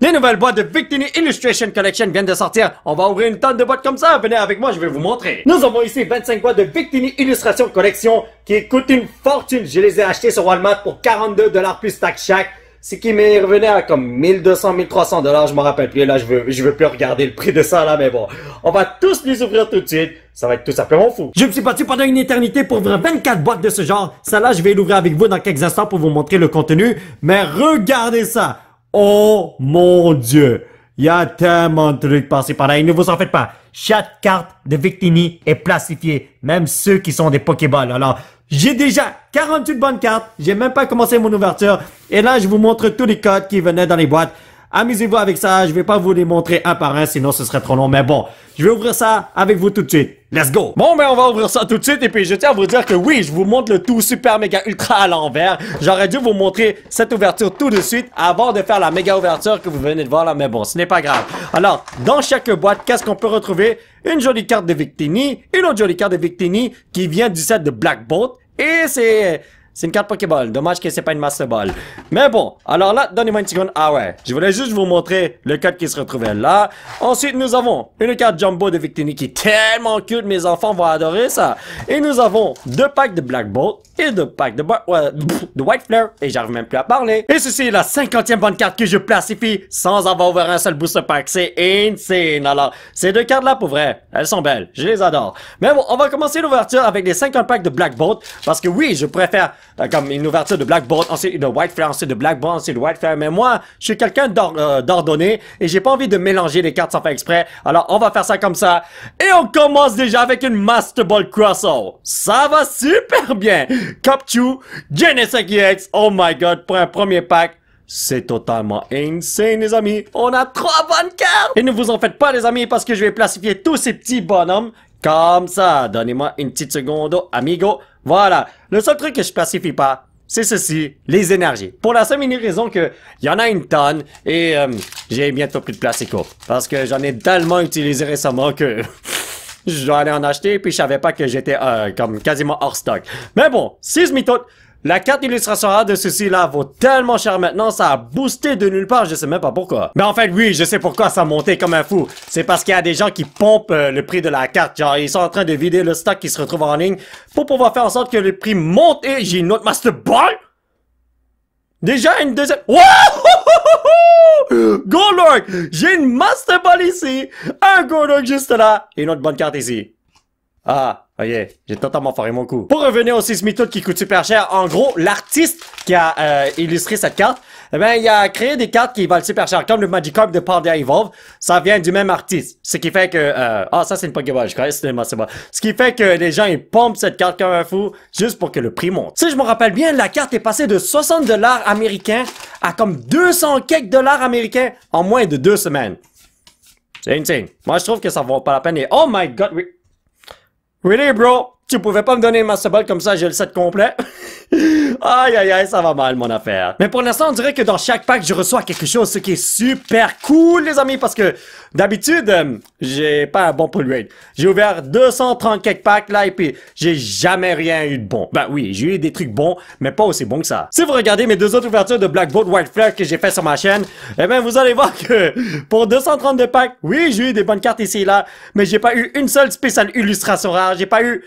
Les nouvelles boîtes de Victini Illustration Collection viennent de sortir. On va ouvrir une tonne de boîtes comme ça. Venez avec moi, je vais vous montrer. Nous avons ici 25 boîtes de Victini Illustration Collection qui coûtent une fortune. Je les ai achetées sur Walmart pour 42 $ plus taxe chaque. Ce qui m'est revenu à comme 1200, 1300 $, je m'en rappelle plus. Là, je veux plus regarder le prix de ça, là, mais bon. On va tous les ouvrir tout de suite. Ça va être tout simplement fou. Je me suis battu pendant une éternité pour ouvrir 24 boîtes de ce genre. Celle-là, je vais l'ouvrir avec vous dans quelques instants pour vous montrer le contenu. Mais regardez ça. Oh mon Dieu. Il y a tellement de trucs passés par là. Et ne vous en faites pas. Chaque carte de Victini est plastifiée. Même ceux qui sont des Pokéballs. Alors, j'ai déjà 48 bonnes cartes. J'ai même pas commencé mon ouverture. Et là, je vous montre tous les codes qui venaient dans les boîtes. Amusez-vous avec ça. Je vais pas vous les montrer un par un, sinon ce serait trop long. Mais bon, je vais ouvrir ça avec vous tout de suite. Let's go! Bon, ben on va ouvrir ça tout de suite. Et puis, je tiens à vous dire que oui, je vous montre le tout super méga ultra à l'envers. J'aurais dû vous montrer cette ouverture tout de suite avant de faire la méga ouverture que vous venez de voir là. Mais bon, ce n'est pas grave. Alors, dans chaque boîte, qu'est-ce qu'on peut retrouver? Une jolie carte de Victini, une autre jolie carte de Victini qui vient du set de Black Bolt. Et c'est une carte Pokéball. Dommage que c'est pas une Master Ball. Mais bon, alors là, donnez-moi une seconde. Ah ouais, je voulais juste vous montrer le code qui se retrouvait là. Ensuite, nous avons une carte Jumbo de Victini qui est tellement cute. Mes enfants vont adorer ça. Et nous avons 2 packs de Black Bolt et 2 packs de White Flare. Et j'arrive même plus à parler. Et ceci est la 50e bonne carte que je plastifie sans avoir ouvert un seul booster pack. C'est insane. Alors, ces 2 cartes-là, pour vrai, elles sont belles. Je les adore. Mais bon, on va commencer l'ouverture avec les 50 packs de Black Bolt. Parce que oui, je préfère comme une ouverture de Black Bolt, ensuite de White Flare, ensuite de Black Bolt, ensuite de White Flare. Mais moi, je suis quelqu'un d'ordonné et j'ai pas envie de mélanger les cartes sans faire exprès. Alors, on va faire ça comme ça. Et on commence déjà avec une Master Ball Crossover. Ça va super bien. Cupchew, Genesect EX, oh my god, pour un premier pack. C'est totalement insane, les amis. On a 3 bonnes cartes. Et ne vous en faites pas, les amis, parce que je vais plastifier tous ces petits bonhommes comme ça. Donnez-moi une petite seconde, amigo. Voilà. Le seul truc que je pacifie pas, c'est ceci, les énergies. Pour la seule mini raison que il y en a une tonne et j'ai bientôt plus de plastico. Parce que j'en ai tellement utilisé récemment que je dois aller en acheter puis je savais pas que j'étais comme quasiment hors stock. Mais bon, si je m'y tout, la carte illustration rare de ceci là vaut tellement cher maintenant, ça a boosté de nulle part, je sais même pas pourquoi. Mais en fait, oui, je sais pourquoi ça a monté comme un fou. C'est parce qu'il y a des gens qui pompent le prix de la carte. Genre, ils sont en train de vider le stock qui se retrouve en ligne pour pouvoir faire en sorte que le prix monte. Et j'ai une autre Master Ball. Déjà une deuxième. Wow! Golurk! J'ai une Master Ball ici. Un Golurk juste là. Et une autre bonne carte ici. Ah, ok, j'ai totalement foiré mon coup. Pour revenir au Sismitoad qui coûte super cher, en gros, l'artiste qui a illustré cette carte, eh ben, il a créé des cartes qui valent super cher, comme le Magikarp de Paldea Evolve. Ça vient du même artiste. Ce qui fait que, ça c'est une Pokéball, je crois, c'est une Master Ball. Ce qui fait que les gens, ils pompent cette carte comme un fou, juste pour que le prix monte. Si je me rappelle bien, la carte est passée de 60 $ américains à comme 200 quelques dollars américains en moins de 2 semaines. C'est insane. Moi, je trouve que ça vaut pas la peine et oh my god, oui. Really, bro? Tu pouvais pas me donner une Master Ball comme ça, j'ai le set complet? Aïe, aïe, aïe, ça va mal, mon affaire. Mais pour l'instant, on dirait que dans chaque pack, je reçois quelque chose, ce qui est super cool, les amis, parce que d'habitude, j'ai pas un bon pull rate. J'ai ouvert 230 quelques packs, là, et puis j'ai jamais rien eu de bon. Ben oui, j'ai eu des trucs bons, mais pas aussi bons que ça. Si vous regardez mes 2 autres ouvertures de Black Bolt White Flare que j'ai fait sur ma chaîne, eh ben, vous allez voir que pour 232 packs, oui, j'ai eu des bonnes cartes ici et là, mais j'ai pas eu une seule spéciale illustration rare, j'ai pas eu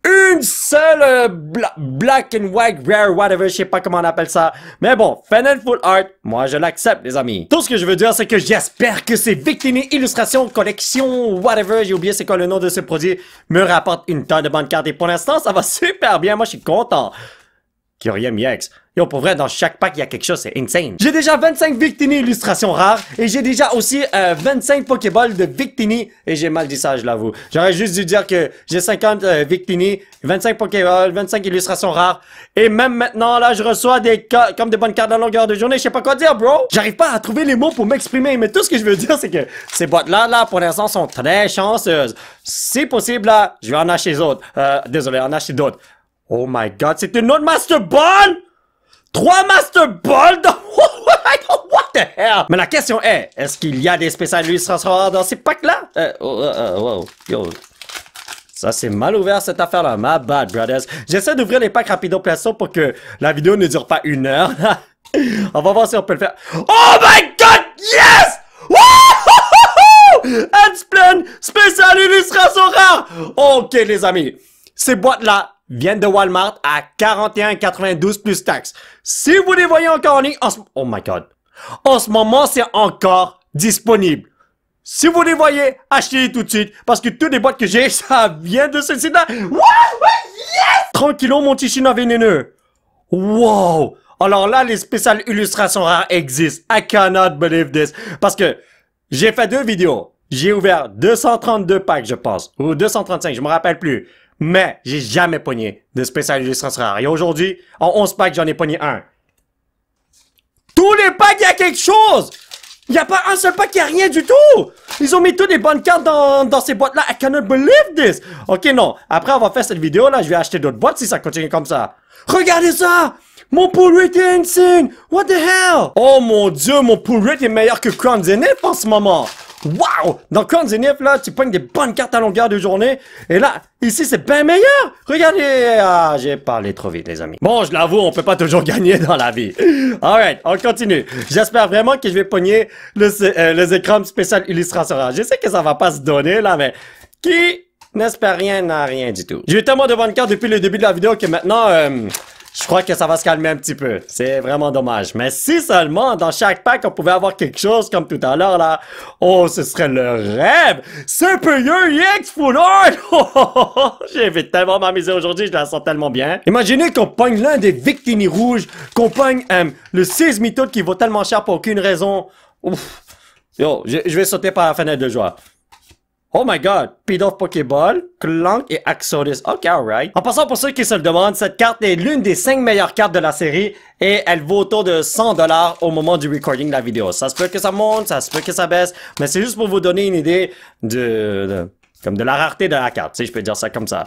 une seule black and white rare whatever, je sais pas comment on appelle ça. Mais bon, Final Full Art, moi je l'accepte les amis. Tout ce que je veux dire c'est que j'espère que ces Victini Illustration Collection whatever, j'ai oublié c'est quoi le nom de ce produit, me rapporte une tonne de bonnes cartes et pour l'instant ça va super bien, moi je suis content. Kyurem EX. Yo, pour vrai, dans chaque pack, il y a quelque chose, c'est insane. J'ai déjà 25 Victini illustrations rares et j'ai déjà aussi 25 Pokéballs de Victini et j'ai mal dit ça, je l'avoue. J'aurais juste dû dire que j'ai 50 Victini, 25 Pokéballs, 25 illustrations rares et même maintenant, là, je reçois des comme des bonnes cartes à longueur de journée, je sais pas quoi dire, bro. J'arrive pas à trouver les mots pour m'exprimer, mais tout ce que je veux dire, c'est que ces boîtes-là, pour l'instant, sont très chanceuses. Si possible, là, je vais en acheter d'autres. Désolé, en acheter d'autres. Oh my god, c'est une autre Master Ball! 3 Master Balls dans... What the hell? Mais la question est-ce qu'il y a des spéciales illustrations dans ces packs-là? Wow, yo. Ça, c'est mal ouvert, cette affaire-là. My bad, brothers. J'essaie d'ouvrir les packs rapido presto pour que la vidéo ne dure pas 1 heure. On va voir si on peut le faire. Oh my god! Yes! Pokémon spécial illustration rare! Ok, les amis. Ces boîtes-là viennent de Walmart à 41,92 plus taxes. Si vous les voyez encore en ligne, oh my god. En ce moment, c'est encore disponible. Si vous les voyez, achetez-les tout de suite. Parce que toutes les boîtes que j'ai, ça vient de ce site-là. Wow! Yes! Tranquillo, mon petit chinois vénéneux. Wow! Alors là, les spéciales illustrations rares existent. I cannot believe this. Parce que j'ai fait 2 vidéos. J'ai ouvert 232 packs, je pense. Ou 235, je me rappelle plus. Mais j'ai jamais pogné de spéciales illustrations rares. Et aujourd'hui, en 11 packs, j'en ai pogné un. Tous les packs, il y a quelque chose! Il n'y a pas un seul pack qui a rien du tout! Ils ont mis toutes les bonnes cartes dans ces boîtes-là. I cannot believe this! Ok, non. Après, on va faire cette vidéo-là. Je vais acheter d'autres boîtes si ça continue comme ça. Regardez ça! Mon pull rate est insane! What the hell? Oh mon dieu, mon pull rate est meilleur que Crown Zenith en ce moment! Wow! Dans Crown Zenith, là, tu pognes des bonnes cartes à longueur de journée. Et là, ici, c'est bien meilleur! Regardez! Ah, j'ai parlé trop vite, les amis. Bon, je l'avoue, on peut pas toujours gagner dans la vie. Alright, on continue. J'espère vraiment que je vais pogner les écrans spécial illustration rare. Je sais que ça va pas se donner, là, mais qui n'espère rien n'a rien du tout. J'ai eu tellement de bonnes cartes depuis le début de la vidéo que maintenant, je crois que ça va se calmer un petit peu. C'est vraiment dommage. Mais si seulement, dans chaque pack, on pouvait avoir quelque chose comme tout à l'heure, là. Oh, ce serait le rêve! CPU EX Full Art! J'ai tellement m'amuser aujourd'hui, je la sens tellement bien. Imaginez qu'on pogne l'un des Victini rouges, qu'on pogne le 6 méthodes qui vaut tellement cher pour aucune raison. Ouf. Yo, je vais sauter par la fenêtre de joie. Oh my god, Pidove Pokéball, Clank et Axodus. Ok, alright. En passant, pour ceux qui se le demandent, cette carte est l'une des 5 meilleures cartes de la série et elle vaut autour de 100 $ au moment du recording de la vidéo. Ça se peut que ça monte, ça se peut que ça baisse, mais c'est juste pour vous donner une idée de la rareté de la carte, si je peux dire ça comme ça.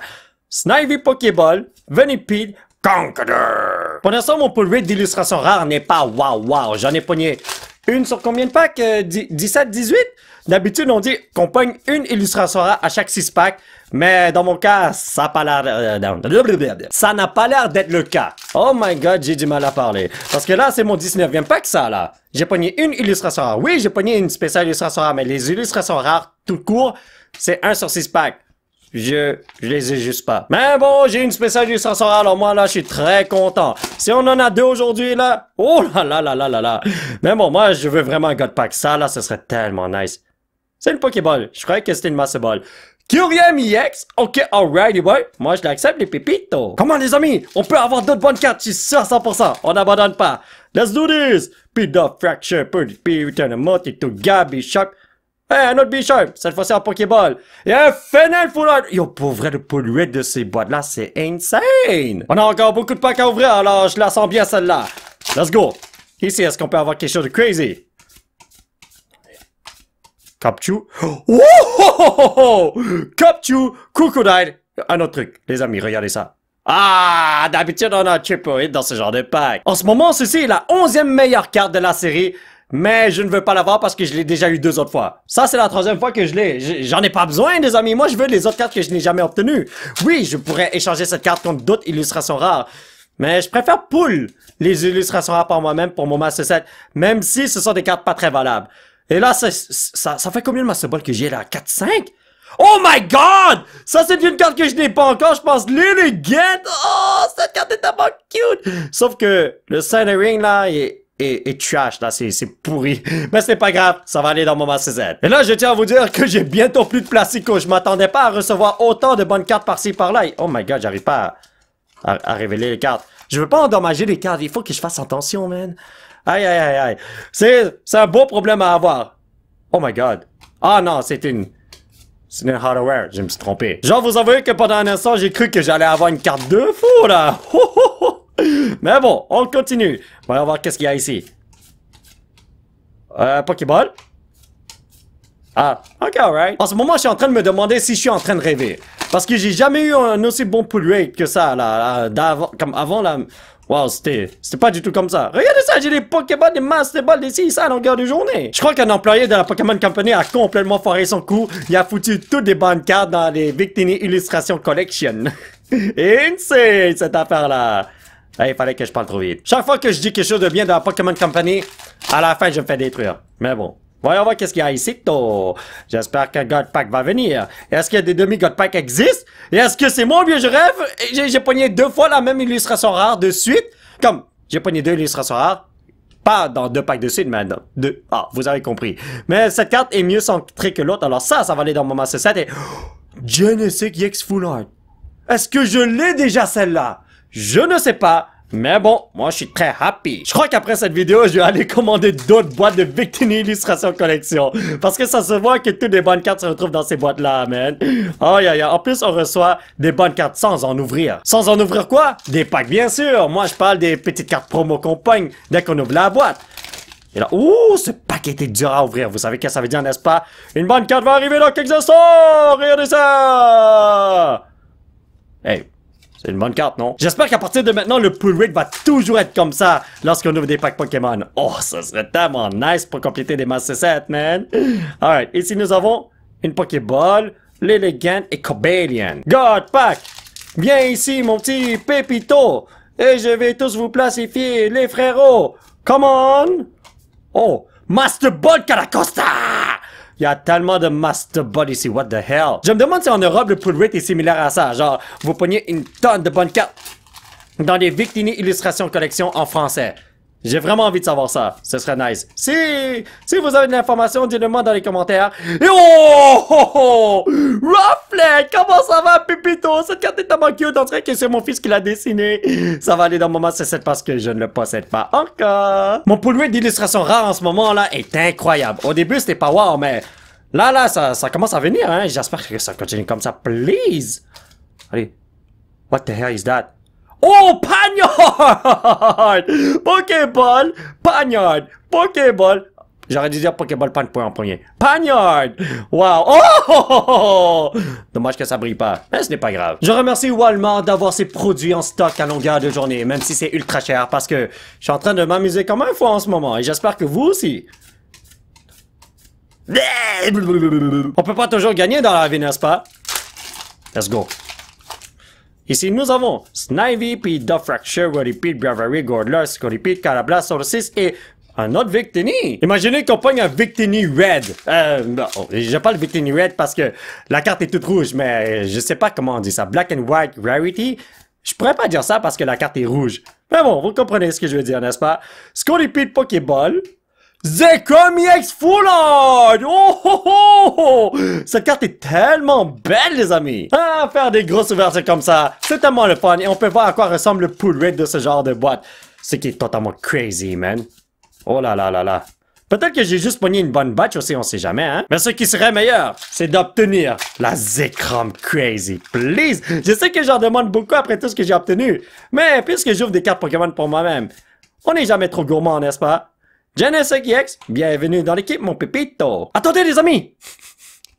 Snivy Pokéball, Venipede, Conqueror. Pour l'instant, mon pull rate d'illustration rare n'est pas wow. J'en ai pogné une sur combien de packs? 17, 18? D'habitude, on dit qu'on pogne une illustration rare à chaque 6 packs, mais dans mon cas, ça n'a pas l'air... ça n'a pas l'air d'être le cas. Oh my god, j'ai du mal à parler. Parce que là, c'est mon 19e pack, ça, là. J'ai pogné une illustration rare. Oui, j'ai pogné une spéciale illustration rare, mais les illustrations rares, tout court, c'est 1 sur 6 packs. Je les ai juste pas. Mais bon, j'ai une spéciale illustration rare, alors moi, là, je suis très content. Si on en a 2 aujourd'hui, là, oh là. Mais bon, moi, je veux vraiment un God Pack. Ça, là, ce serait tellement nice. C'est une Pokéball. Je croyais que c'était une Master Ball. Kyurem EX. Ok, alrighty boy. Moi, je l'accepte, les pépitos. Comment, les amis? On peut avoir d'autres bonnes cartes. Je suis sûr à 100%. On n'abandonne pas. Let's do this. Pidove Fracture, P Return a Multi-to Gabi Sharp. Hey, un autre B-Sharp. Cette fois-ci en Pokéball. Et un Fennel Full Art. Yo, pour vrai, le pull rate de ces boîtes-là, c'est insane. On a encore beaucoup de packs à ouvrir, alors je la sens bien, celle-là. Let's go. Ici, est-ce qu'on peut avoir quelque chose de crazy? Capchu. Oh! Capchu, Crocodile. Un autre truc. Les amis, regardez ça. Ah, d'habitude, on a un triple hit dans ce genre de pack. En ce moment, ceci est la 11e meilleure carte de la série. Mais je ne veux pas l'avoir parce que je l'ai déjà eu 2 autres fois. Ça, c'est la 3e fois que je l'ai. J'en ai pas besoin, les amis. Moi, je veux les autres cartes que je n'ai jamais obtenues. Oui, je pourrais échanger cette carte contre d'autres illustrations rares. Mais je préfère pull les illustrations rares par moi-même pour mon Master Set. Même si ce sont des cartes pas très valables. Et là, ça fait combien de Master Ball que j'ai là? 4-5? Oh my god! Ça, c'est une carte que je n'ai pas encore, je pense. Lilligant! Oh, cette carte est tellement cute! Sauf que le centering, là, est trash, là. C'est pourri. Mais c'est pas grave, ça va aller dans mon Master Set. Et là, je tiens à vous dire que j'ai bientôt plus de plastico. Je m'attendais pas à recevoir autant de bonnes cartes par-ci, par-là. Oh my god, j'arrive pas à révéler les cartes. Je veux pas endommager les cartes. Il faut que je fasse attention, man. Aïe. C'est un beau problème à avoir. Oh my god. Ah non, c'est une hardware. Je me suis trompé. Genre, vous avouez que pendant un instant, j'ai cru que j'allais avoir une carte de fou, là. Mais bon, on continue. On va voir qu'est-ce qu'il y a ici. Pokéball. Ah, ok, alright. En ce moment, je suis en train de me demander si je suis en train de rêver. Parce que j'ai jamais eu un aussi bon pull rate que ça, là. Comme avant, là. Wow, c'était pas du tout comme ça. Regardez ça, j'ai des Pokéballs, des Master Balls, des ci, ça à longueur de journée. Je crois qu'un employé de la Pokémon Company a complètement foiré son coup. Il a foutu toutes des bonnes cartes dans les Victini Illustration Collection. Insane, cette affaire-là. Il fallait que je parle trop vite. Chaque fois que je dis quelque chose de bien de la Pokémon Company, à la fin, je me fais détruire. Mais bon, Voyons voir qu'est-ce qu'il y a ici, toi. J'espère qu'un God Pack va venir. Est-ce qu'il y a des demi-God Pack existent? Et est-ce que c'est moi ou bien je rêve? J'ai pogné 2 fois la même illustration rare de suite. Comme, j'ai pogné 2 illustrations rares. Pas dans 2 packs de suite, mais dans 2. Ah, vous avez compris. Mais cette carte est mieux centrée que l'autre, alors ça va aller dans mon Master Set et... Genesis X Full Art. Est-ce que je l'ai déjà celle-là? Je ne sais pas. Mais bon, moi je suis très happy. Je crois qu'après cette vidéo, je vais aller commander d'autres boîtes de Victini Illustration Collection. Parce que ça se voit que toutes les bonnes cartes se retrouvent dans ces boîtes-là, man. Oh, en plus, on reçoit des bonnes cartes sans en ouvrir. Sans en ouvrir quoi? Des packs, bien sûr. Moi, je parle des petites cartes promo qu'on pogne dès qu'on ouvre la boîte. Et là, ouh, ce paquet était dur à ouvrir. Vous savez ce que ça veut dire, n'est-ce pas? Une bonne carte va arriver dans quelques instants! Regardez ça! Hey. C'est une bonne carte, non? J'espère qu'à partir de maintenant, le pull rate va toujours être comme ça lorsqu'on ouvre des packs Pokémon. Oh, ça serait tellement nice pour compléter des Master Set, man. Alright, ici nous avons une Pokéball, l'Elegant et Cobalion. God Pack! Viens ici, mon petit Pépito! Et je vais tous vous placifier, les frérots! Come on! Oh, Master Ball Caracosta! Il y a tellement de Master Ball ici, what the hell? Je me demande si en Europe le pull rate est similaire à ça. Genre, vous pognez une tonne de bonnes cartes dans les Victini Illustration Collection en français. J'ai vraiment envie de savoir ça. Ce serait nice. Si vous avez de l'information, dites-le-moi dans les commentaires. Et oh! Rufflet! Comment ça va, Pépito? Cette carte est tellement cute. On dirait que c'est mon fils qui l'a dessiné. Ça va aller dans mon Master Set parce que je ne le possède pas encore. Mon pull rate d'illustration rare en ce moment-là est incroyable. Au début, c'était pas wow, mais là, ça commence à venir, hein. J'espère que ça continue comme ça, please. Allez. What the hell is that? Oh, Panyard! Pokéball, Panyard, Pokéball. J'aurais dû dire Pokéball pas de point en premier. Panyard! Wow! Oh! Dommage que ça brille pas, mais ce n'est pas grave. Je remercie Walmart d'avoir ses produits en stock à longueur de journée, même si c'est ultra cher, parce que je suis en train de m'amuser comme un fou en ce moment, et j'espère que vous aussi. On peut pas toujours gagner dans la vie, n'est-ce pas? Let's go. Ici, nous avons Snivy, puis Dofracture, Repeat, Bravery, Gordler, Repeat, Carablast, Sources et un autre Victini. Imaginez qu'on pogne un Victini Red. Non, je parle Victini Red parce que la carte est toute rouge, mais je sais pas comment on dit ça. Black and White Rarity. Je pourrais pas dire ça parce que la carte est rouge. Mais bon, vous comprenez ce que je veux dire, n'est-ce pas? Repeat Pokéball. Zekrom EX Full Art! Oh, oh, oh, oh! Cette carte est tellement belle, les amis! Ah, faire des grosses ouvertures comme ça, c'est tellement le fun et on peut voir à quoi ressemble le pull rate de ce genre de boîte. Ce qui est totalement crazy, man. Oh là là là là. Peut-être que j'ai juste pogné une bonne batch aussi, on sait jamais, hein? Mais ce qui serait meilleur, c'est d'obtenir la Zekrom Crazy, please! Je sais que j'en demande beaucoup après tout ce que j'ai obtenu, mais puisque j'ouvre des cartes Pokémon pour moi-même, on n'est jamais trop gourmand, n'est-ce pas? Genesis X, bienvenue dans l'équipe, mon pépito. Attendez, les amis!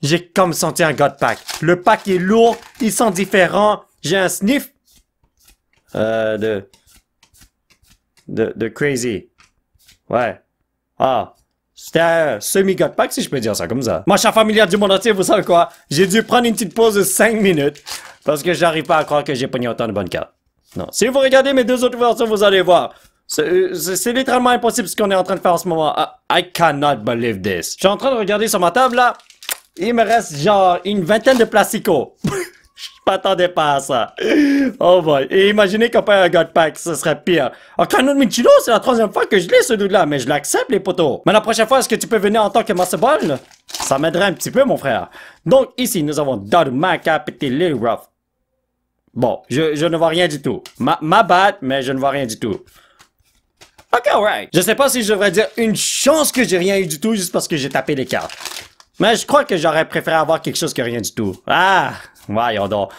J'ai comme senti un God Pack. Le pack est lourd, il sent différent. J'ai un sniff. De Crazy. Ouais. Ah. C'était un semi-God Pack, si je peux dire ça comme ça. Moi, chère familière du monde entier, vous savez quoi? J'ai dû prendre une petite pause de 5 minutes. Parce que j'arrive pas à croire que j'ai pogné autant de bonnes cartes. Non. Si vous regardez mes 2 autres versions, vous allez voir. C'est littéralement impossible ce qu'on est en train de faire en ce moment. I cannot believe this. Je suis en train de regarder sur ma table là. Il me reste genre une vingtaine de Plastico. Je m'attendais pas à ça. Oh boy. Et imaginez qu'on paye un God Pack, ce serait pire. Kannon Michino, c'est la 3e fois que je l'ai ce dude là, mais je l'accepte les potos. Mais la prochaine fois, est-ce que tu peux venir en tant que Master Ball? Ça m'aiderait un petit peu mon frère. Donc ici, nous avons Darumaka, petit Lil Ruff. Bon, je ne vois rien du tout. Ma bad, mais je ne vois rien du tout. Ok, alright. Je sais pas si je devrais dire une chance que j'ai rien eu du tout juste parce que j'ai tapé les cartes. Mais je crois que j'aurais préféré avoir quelque chose que rien du tout. Ah, voyons donc.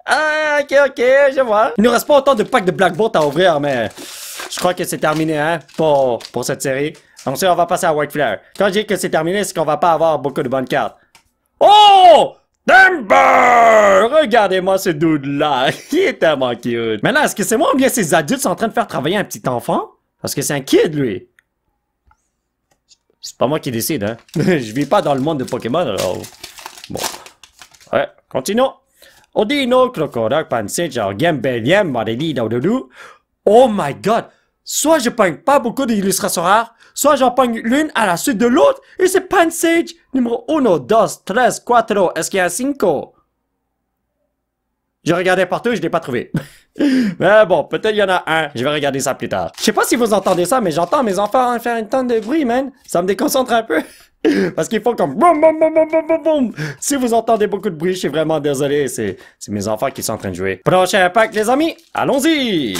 Ah, ok, je vois. Il nous reste pas autant de packs de Black Bolt à ouvrir, mais je crois que c'est terminé, hein, pour cette série. Ensuite, on va passer à White Flare. Quand je dis que c'est terminé, c'est qu'on va pas avoir beaucoup de bonnes cartes. Oh! Timber! Regardez-moi ce dude-là. Il est tellement cute. Mais là, est-ce que c'est moi ou bien ces adultes sont en train de faire travailler un petit enfant? Parce que c'est un kid, lui. C'est pas moi qui décide, hein. Je vis pas dans le monde de Pokémon, alors... Bon. Ouais, continuons. Odino, Crocodile, Pansage, Gambelium, Marelli, Doudou. Oh my god! Soit je pogne pas beaucoup d'illustrations rares, soit j'en pogne l'une à la suite de l'autre, et c'est Pansage numéro 1, 2, 3, 4, est-ce qu'il y a un 5? J'ai regardé partout et je l'ai pas trouvé. Mais bon, peut-être il y en a un. Je vais regarder ça plus tard. Je sais pas si vous entendez ça, mais j'entends mes enfants faire une tonne de bruit, man. Ça me déconcentre un peu. Parce qu'ils font comme boum, boum, boum, boum, boum, boum, boum. Si vous entendez beaucoup de bruit, je suis vraiment désolé. C'est mes enfants qui sont en train de jouer. Prochain pack, les amis. Allons-y.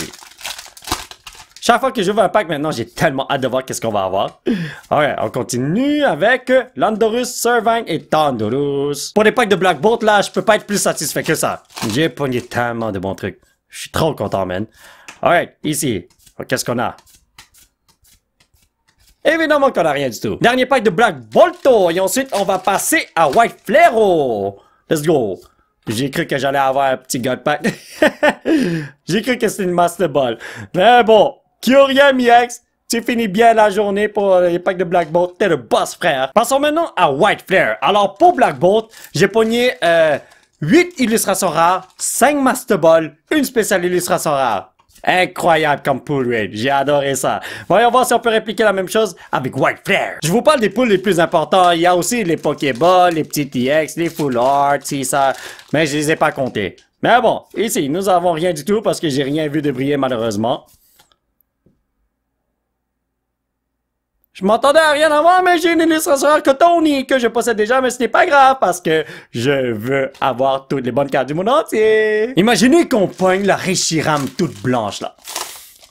Chaque fois que j'ouvre un pack maintenant, j'ai tellement hâte de voir qu'est-ce qu'on va avoir. Ouais, on continue avec Landorus, Servine et Thundurus. Pour les packs de Black Bolt, là, je peux pas être plus satisfait que ça. J'ai pogné tellement de bons trucs. Je suis trop content, man. Alright, ici. Qu'est-ce qu'on a? Évidemment qu'on a rien du tout. Dernier pack de Black Bolto. Et ensuite, on va passer à White Flaro. Let's go. J'ai cru que j'allais avoir un petit God Pack. J'ai cru que c'était une Master Ball. Mais bon. Kyurem EX, tu finis bien la journée pour les packs de Black Bolt. T'es le boss, frère. Passons maintenant à White Flare. Alors, pour Black Bolt, j'ai pogné 8 illustrations rares, 5 Master Ball, une spéciale illustration rare. Incroyable comme pool raid. J'ai adoré ça. Voyons voir si on peut répliquer la même chose avec White Flare. Je vous parle des pools les plus importants. Il y a aussi les Pokéballs, les petits EX, les Full Art, si ça. Mais je les ai pas comptés. Mais bon, ici, nous avons rien du tout parce que j'ai rien vu de briller malheureusement. Je m'entendais à rien avant, mais j'ai une illustration Cotoni que je possède déjà, mais ce n'est pas grave parce que je veux avoir toutes les bonnes cartes du monde entier. Imaginez qu'on pogne la Reshiram toute blanche, là.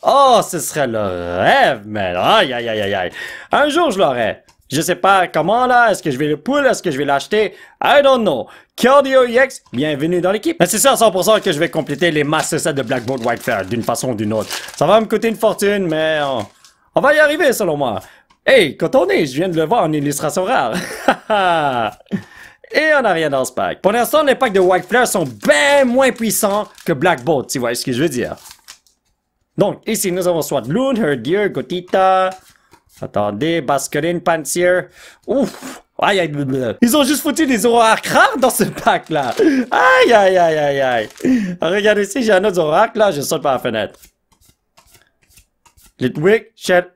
Oh, ce serait le rêve, mais aïe, aïe, aïe, aïe, aïe. Un jour, je l'aurai. Je sais pas comment, là. Est-ce que je vais le pull? Est-ce que je vais l'acheter? I don't know. Cardio EX, bienvenue dans l'équipe. Mais c'est sûr à 100% que je vais compléter les Master Sets de Black Bolt White Flare d'une façon ou d'une autre. Ça va me coûter une fortune, mais on va y arriver, selon moi. Hey, Cotoné, je viens de le voir en illustration rare. Et on n'a rien dans ce pack. Pour l'instant, les packs de White Flare sont bien moins puissants que Black Bolt, tu vois ce que je veux dire. Donc, ici, nous avons soit Loon, Herdier, Gotita. Attendez, Basculine, Pantier. Ouf! Aïe, aïe, blablabla. Ils ont juste foutu des oracles rares dans ce pack-là. Aïe, aïe, aïe, aïe, aïe. Regardez ici, j'ai un autre oracle, là, je saute par la fenêtre. Litwick, Shed.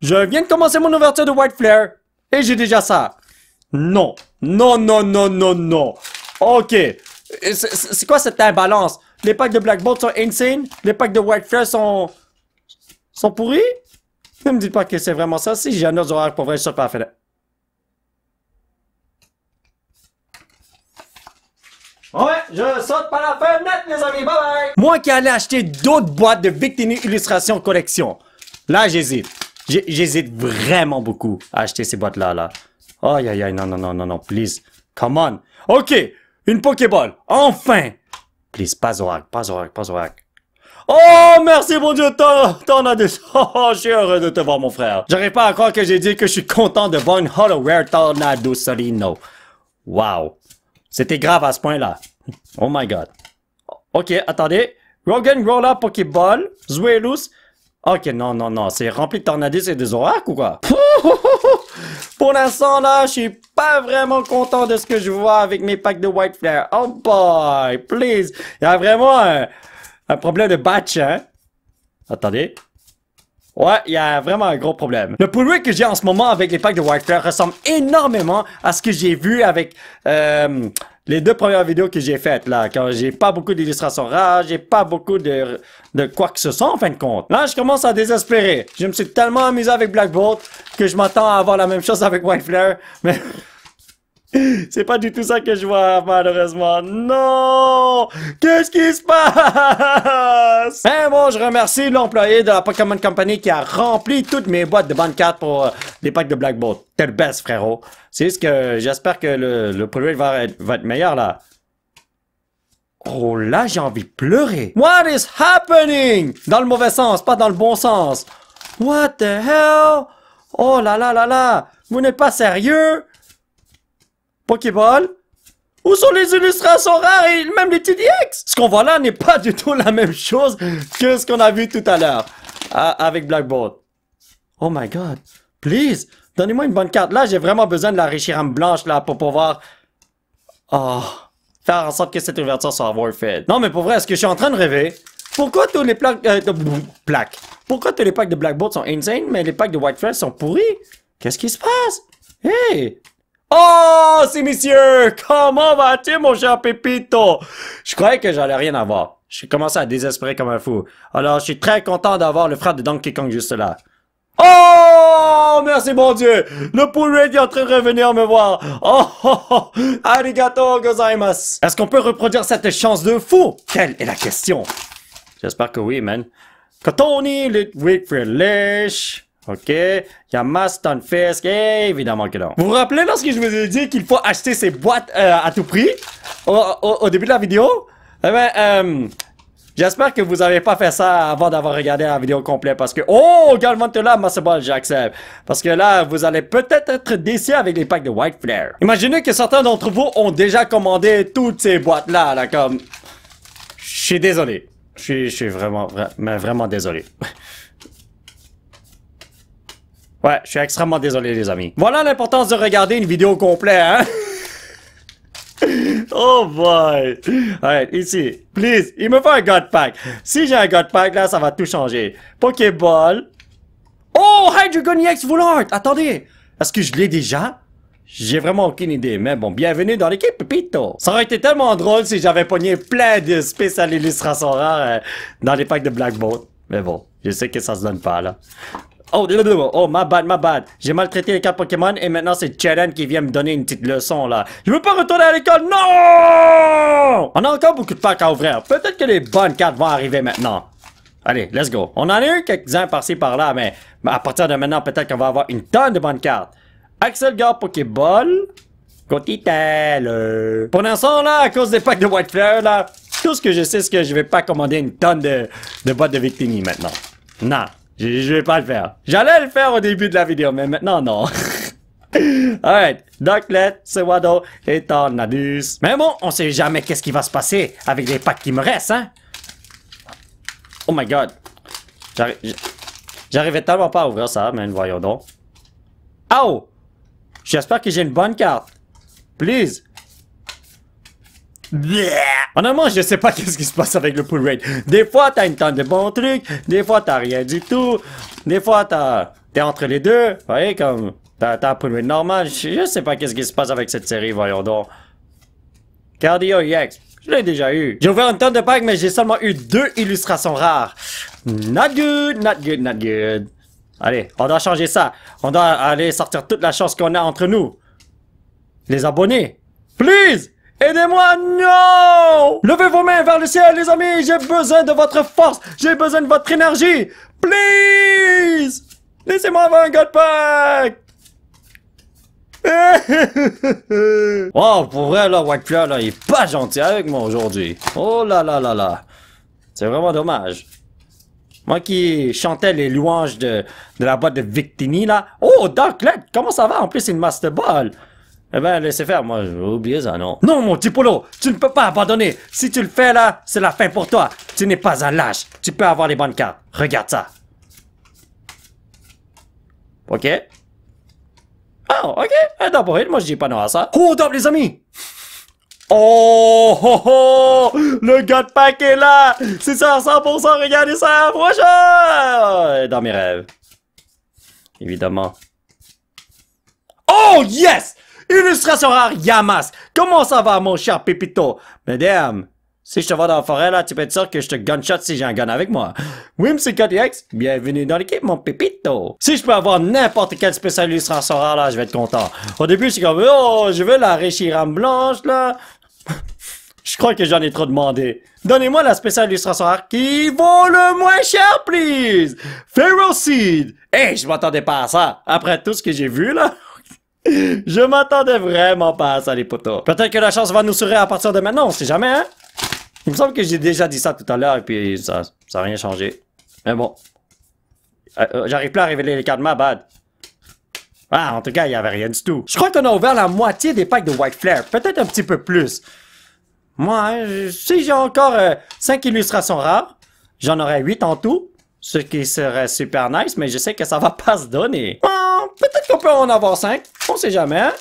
Je viens de commencer mon ouverture de White Flare. Et j'ai déjà ça. Non. Non, non, non, non, non. Ok. C'est quoi cette imbalance? Les packs de Black Bolt sont insane. Les packs de White Flare sont pourris? Ne me dites pas que c'est vraiment ça. Si j'ai un autre horaire pour vrai, je saute par la fenêtre. Ouais, je saute par la fenêtre, les amis. Bye bye. Moi qui allais acheter d'autres boîtes de Victini Illustration Collection. Là, j'hésite. J'hésite vraiment beaucoup à acheter ces boîtes-là, là. Aïe, aïe, aïe, non, non, non, non, non, please. Come on. Ok, une Pokéball. Enfin. Please, pas Zorak, pas Zorak, pas Zorak. Oh, merci, mon Dieu, t'en as des... Oh, je suis heureux de te voir, mon frère. J'arrive pas à croire que j'ai dit que je suis content de voir une Hollow Rare Tornado Solino. Wow. C'était grave à ce point-là. Oh my God. Ok, attendez. Rogan Roller Pokéball. Zuelus. Ok, non, non, non, c'est rempli de tornadus et des oracles ou quoi? Pour l'instant, là, je suis pas vraiment content de ce que je vois avec mes packs de White Flare. Oh boy, please. Il y a vraiment un problème de batch, hein? Attendez. Ouais, il y a vraiment un gros problème. Le pull rate que j'ai en ce moment avec les packs de White Flare ressemble énormément à ce que j'ai vu avec les 2 premières vidéos que j'ai faites là. Quand j'ai pas beaucoup d'illustrations rares, j'ai pas beaucoup de quoi que ce soit en fin de compte. Là, je commence à désespérer. Je me suis tellement amusé avec Black Bolt que je m'attends à avoir la même chose avec White Flare, mais... C'est pas du tout ça que je vois, malheureusement. Non! Qu'est-ce qui se passe? Mais bon, je remercie l'employé de la Pokémon Company qui a rempli toutes mes boîtes de bonnes cartes pour les packs de Black Bolt. T'es le best, frérot. C'est juste que j'espère que le pull rate va être meilleur, là. Oh, là, j'ai envie de pleurer. What is happening? Dans le mauvais sens, pas dans le bon sens. What the hell? Oh là là là là. Vous n'êtes pas sérieux? Pokéball? Où sont les illustrations rares et même les TDX? Ce qu'on voit là n'est pas du tout la même chose que ce qu'on a vu tout à l'heure avec Black Bolt. Oh my God. Please, donnez-moi une bonne carte. Là, j'ai vraiment besoin de la Reshiram blanche là pour pouvoir faire en sorte que cette ouverture soit worth it. Non, mais pour vrai, est-ce que je suis en train de rêver? Pourquoi tous les plaques, Pourquoi tous les packs de Black Bolt sont insane, mais les packs de White Flash sont pourris? Qu'est-ce qui se passe? Hey! Oh, c'est messieurs! Comment vas-tu, mon cher Pépito? Je croyais que j'allais rien avoir. J'ai commencé à désespérer comme un fou. Alors, je suis très content d'avoir le frère de Donkey Kong juste là. Oh, merci mon Dieu! Le Pool Raid est en train de revenir me voir. Oh, arigato gozaimasu. Est-ce qu'on peut reproduire cette chance de fou? Quelle est la question? J'espère que oui, man. Kotoni, Litwick, Freelish. Ok. Yama, Stunfisk. Évidemment que non. Vous vous rappelez lorsque je vous ai dit qu'il faut acheter ces boîtes à tout prix? Au début de la vidéo? Eh ben, j'espère que vous avez pas fait ça avant d'avoir regardé la vidéo complète parce que... Oh, Galvantula, Master Ball, j'accepte. Parce que là, vous allez peut-être être déçus avec les packs de White Flare. Imaginez que certains d'entre vous ont déjà commandé toutes ces boîtes-là, là, comme... Je suis désolé. Je suis vraiment désolé. Ouais, je suis extrêmement désolé, les amis. Voilà l'importance de regarder une vidéo complète, hein? Oh boy! Alright, ici. Please, il me faut un God Pack. Si j'ai un God Pack, là, ça va tout changer. Pokéball. Oh, Hydreigon EX Volant! Attendez! Est-ce que je l'ai déjà? J'ai vraiment aucune idée, mais bon, bienvenue dans l'équipe Pépito. Ça aurait été tellement drôle si j'avais pogné plein de spéciales illustrations rares dans les packs de Black Bolt. Mais bon, je sais que ça se donne pas, là. Oh, my bad. J'ai maltraité les 4 Pokémon et maintenant c'est Cheren qui vient me donner une petite leçon, là. Je veux pas retourner à l'école, non! On a encore beaucoup de packs à ouvrir. Peut-être que les bonnes cartes vont arriver maintenant. Allez, let's go. On en a eu quelques-uns par-ci par-là, mais à partir de maintenant, peut-être qu'on va avoir une tonne de bonnes cartes. Axelgar Pokéball. Gotitel. Pour l'instant, là, à cause des packs de White Flare, là, tout ce que je sais, c'est que je vais pas commander une tonne de boîtes de Victini maintenant. Non. Je vais pas le faire. J'allais le faire au début de la vidéo, mais maintenant, non. Alright. Ducklet, Sewado et Tornadus. Mais bon, on sait jamais qu'est-ce qui va se passer avec les packs qui me restent, hein. Oh my god. J'arrivais tellement pas à ouvrir ça, mais voyons donc. Oh! J'espère que j'ai une bonne carte. Please. Honnêtement, je sais pas qu'est-ce qui se passe avec le Pool Raid. Des fois, t'as une tonne de bons trucs. Des fois, t'as rien du tout. Des fois, t'es entre les deux. Vous voyez, comme... T'as un Pool Raid normal. Je sais pas qu'est-ce qui se passe avec cette série, voyons donc. Cardio EX. Je l'ai déjà eu. J'ai ouvert une tonne de packs, mais j'ai seulement eu 2 illustrations rares. Not good. Allez, on doit changer ça. On doit aller sortir toute la chance qu'on a entre nous. Les abonnés. Please! Aidez-moi, non! Levez vos mains vers le ciel, les amis! J'ai besoin de votre force! J'ai besoin de votre énergie! Please! Laissez-moi avoir un God Pack! Oh, pour vrai, là, White Flare, là, il est pas gentil avec moi aujourd'hui. Oh là là là là. C'est vraiment dommage. Moi qui chantais les louanges de la boîte de Victini, là. Oh, Darklet, comment ça va? En plus, c'est une Master Ball. Eh ben, laissez faire, moi, j'ai oublié ça, non? Non, mon petit Polo, tu ne peux pas abandonner. Si tu le fais, là, c'est la fin pour toi. Tu n'es pas un lâche. Tu peux avoir les bonnes cartes. Regarde ça. Ok. Oh, ok. D'abord, moi, je dis pas non à ça. Hold up, les amis. Oh, oh, oh. Le God Pack est là. C'est ça à 100%. Regardez ça. Prochain. Dans mes rêves. Évidemment. Oh, yes! Illustration rare Yamas. Comment ça va, mon cher Pépito? Madame, si je te vois dans la forêt, là, tu peux être sûr que je te gunshot si j'ai un gun avec moi. Whimsicott EX, bienvenue dans l'équipe, mon Pépito. Si je peux avoir n'importe quelle spéciale illustration rare, là, je vais être content. Au début, je suis comme, oh, je veux la Reshiram blanche, là. Je crois que j'en ai trop demandé. Donnez-moi la spéciale illustration rare qui vaut le moins cher, please. Ferroseed. Hey, je m'attendais pas à ça. Après tout ce que j'ai vu, là. Je m'attendais vraiment pas à ça, les potos. Peut-être que la chance va nous sourire à partir de maintenant, on sait jamais, hein? Il me semble que j'ai déjà dit ça tout à l'heure et puis ça a rien changé. Mais bon. J'arrive plus à révéler les cartes, ma bad. Ah, en tout cas, il y avait rien du tout. Je crois qu'on a ouvert la moitié des packs de White Flare. Peut-être un petit peu plus. Moi, si j'ai encore 5 illustrations rares, j'en aurais 8 en tout. Ce qui serait super nice, mais je sais que ça va pas se donner. Peut-être qu'on peut en avoir 5. On sait jamais, hein?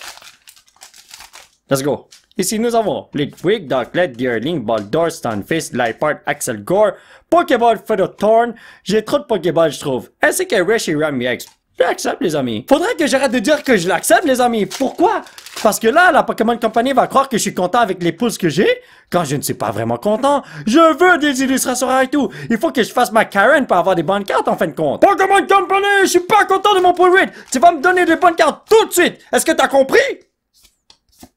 Let's go. Ici, nous avons Litwick, Darklet, Deerling, Baldor, Stunfisk, Liepard, Axel Gore, Pokéball, Featherthorn. J'ai trop de Pokéballs, je trouve. Ainsi que Rish et Ramiex. Je l'accepte, les amis. Faudrait que j'arrête de dire que je l'accepte, les amis. Pourquoi? Parce que là, la Pokémon Company va croire que je suis content avec les pouces que j'ai, quand je ne suis pas vraiment content. Je veux des illustrations rares et tout. Il faut que je fasse ma Karen pour avoir des bonnes cartes, en fin de compte. Pokémon Company, je suis pas content de mon pull rate. Tu vas me donner des bonnes cartes tout de suite. Est-ce que t'as compris?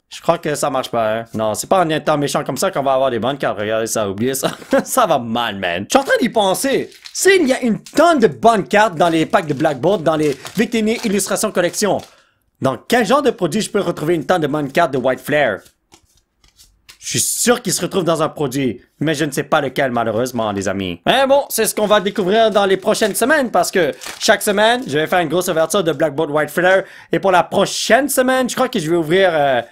Je crois que ça marche pas, hein. Non, c'est pas en étant méchant comme ça qu'on va avoir des bonnes cartes. Regardez ça, oubliez ça. Ça va mal, man. Je suis en train d'y penser. S'il y a une tonne de bonnes cartes dans les packs de Black Bolt, dans les Victini Illustration Collection, dans quel genre de produit je peux retrouver une tonne de bonnes cartes de White Flare? Je suis sûr qu'il se retrouve dans un produit, mais je ne sais pas lequel, malheureusement, les amis. Mais bon, c'est ce qu'on va découvrir dans les prochaines semaines, parce que chaque semaine, je vais faire une grosse ouverture de Black Bolt White Flare, et pour la prochaine semaine, je crois que je vais ouvrir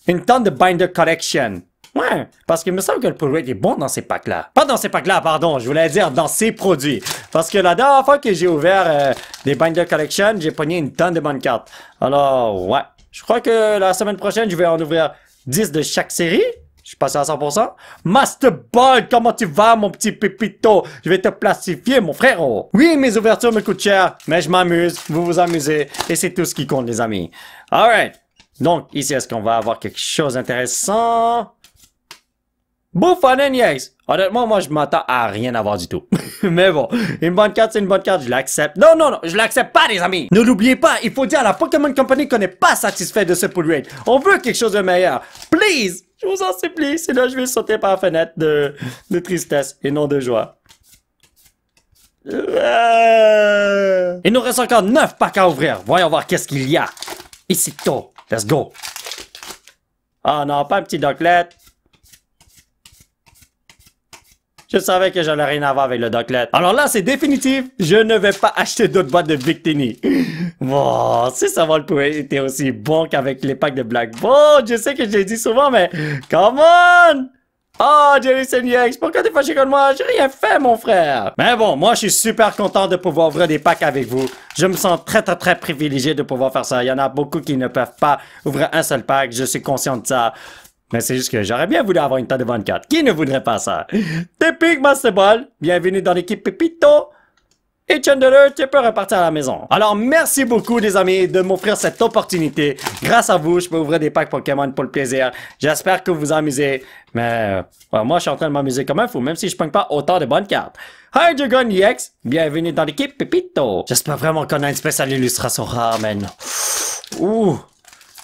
une tonne de Binder Collection. Ouais, parce qu'il me semble que le pull rate est bon dans ces packs-là. Pas dans ces packs-là, pardon, je voulais dire dans ces produits. Parce que la dernière fois que j'ai ouvert des Binder Collection, j'ai pogné une tonne de bonnes cartes. Alors, ouais, je crois que la semaine prochaine, je vais en ouvrir 10 de chaque série. Je suis passé à 100%. Master Ball, comment tu vas, mon petit pépito? Je vais te plastifier, mon frérot. Oui, mes ouvertures me coûtent cher, mais je m'amuse, vous vous amusez, et c'est tout ce qui compte, les amis. Alright. Donc, ici, est-ce qu'on va avoir quelque chose d'intéressant? Bouffanen, yes! Honnêtement, moi, je m'attends à rien avoir du tout. Mais bon, une bonne carte, c'est une bonne carte, je l'accepte. Non, non, non, je l'accepte pas, les amis! Ne l'oubliez pas, il faut dire à la Pokémon Company qu'on n'est pas satisfait de ce pull rate. On veut quelque chose de meilleur. Please! Je vous en supplie, sinon je vais sauter par la fenêtre de tristesse et non de joie. Il nous reste encore 9 packs à ouvrir. Voyons voir qu'est-ce qu'il y a. Ici, tôt. Let's go. Ah non, pas un petit Ducklet. Je savais que j'allais rien avoir avec le Ducklet. Alors là, c'est définitif. Je ne vais pas acheter d'autres boîtes de Victini. Bon, si ça va le pouvoir était aussi bon qu'avec les packs de Black Bolt. Je sais que je l'ai dit souvent, mais come on! Oh, Jerry Senyex, pourquoi t'es fâché contre moi? J'ai rien fait, mon frère. Mais bon, moi, je suis super content de pouvoir ouvrir des packs avec vous. Je me sens très privilégié de pouvoir faire ça. Il y en a beaucoup qui ne peuvent pas ouvrir un seul pack. Je suis conscient de ça. Mais c'est juste que j'aurais bien voulu avoir une tonne de bonnes cartes. Qui ne voudrait pas ça? Typique Master Ball. Bienvenue dans l'équipe Pepito. Et Chandler, tu peux repartir à la maison. Alors, merci beaucoup, les amis, de m'offrir cette opportunité. Grâce à vous, je peux ouvrir des packs Pokémon pour le plaisir. J'espère que vous vous amusez. Mais, moi, je suis en train de m'amuser comme un fou, même si je pogne pas autant de bonnes cartes. Hi, Dragon EX. Bienvenue dans l'équipe Pepito. J'espère vraiment qu'on a une spéciale illustration rare, man. Ouh.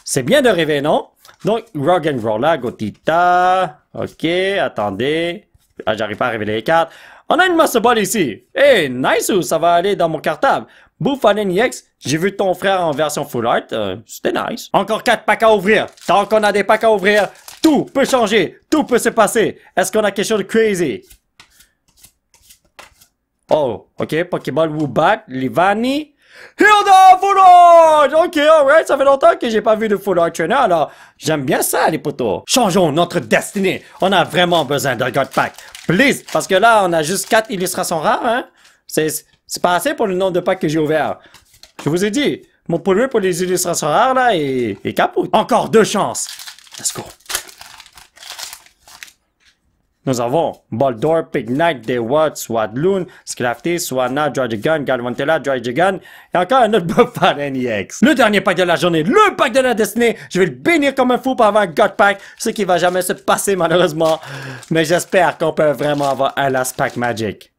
C'est bien de rêver, non? Donc, Roggenrola, Gotita. Ok, attendez. Ah, j'arrive pas à révéler les cartes. On a une Master Ball ici. Hey, nice, ça va aller dans mon cartable. Bouffanen EX, j'ai vu ton frère en version full art. C'était nice. Encore 4 packs à ouvrir. Tant qu'on a des packs à ouvrir, tout peut changer. Tout peut se passer. Est-ce qu'on a quelque chose de crazy? Oh, ok. Pokéball Woobat, Livani. Hilda Full Art! Ok, alright, ça fait longtemps que j'ai pas vu de Full Art Trainer, alors j'aime bien ça, les potos. Changeons notre destinée. On a vraiment besoin d'un God Pack. Please, parce que là, on a juste 4 illustrations rares, hein. C'est pas assez pour le nombre de packs que j'ai ouvert. Je vous ai dit, mon pull pour les illustrations rares, là, est capote. Encore 2 chances. Let's go. Nous avons Baldor, Pignite, Dewott, Swadloon, Scrafty, Swanna, Dragon, Galvantella, Dragon, et encore un autre Bouffanen EX. Le dernier pack de la journée, le pack de la destinée. Je vais le bénir comme un fou pour avoir un God Pack, ce qui va jamais se passer malheureusement. Mais j'espère qu'on peut vraiment avoir un Last Pack Magic.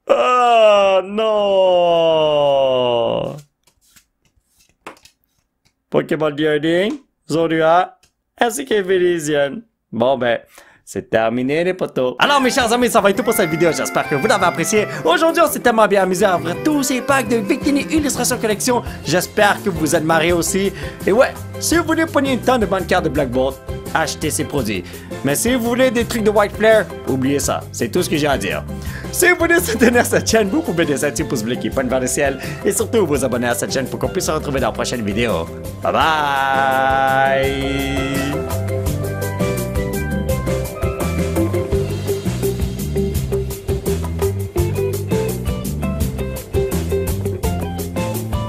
Oh non! Pokéball Bearding, Zorua, ainsi que Virizion. Bon ben, c'est terminé les potos. Alors mes chers amis, ça va être tout pour cette vidéo. J'espère que vous l'avez apprécié. Aujourd'hui, on s'est tellement bien amusé à ouvrir tous ces packs de Victini Illustration Collection. J'espère que vous vous êtes marrés aussi. Et ouais, si vous voulez pogner une tonne de bonnes cartes de Black Bolt, achetez ces produits. Mais si vous voulez des trucs de White Flare, oubliez ça. C'est tout ce que j'ai à dire. Si vous voulez soutenir cette chaîne, vous pouvez laisser un petit pouce bleu qui pointe vers le ciel. Et surtout, vous abonner à cette chaîne pour qu'on puisse se retrouver dans la prochaine vidéo. Bye bye!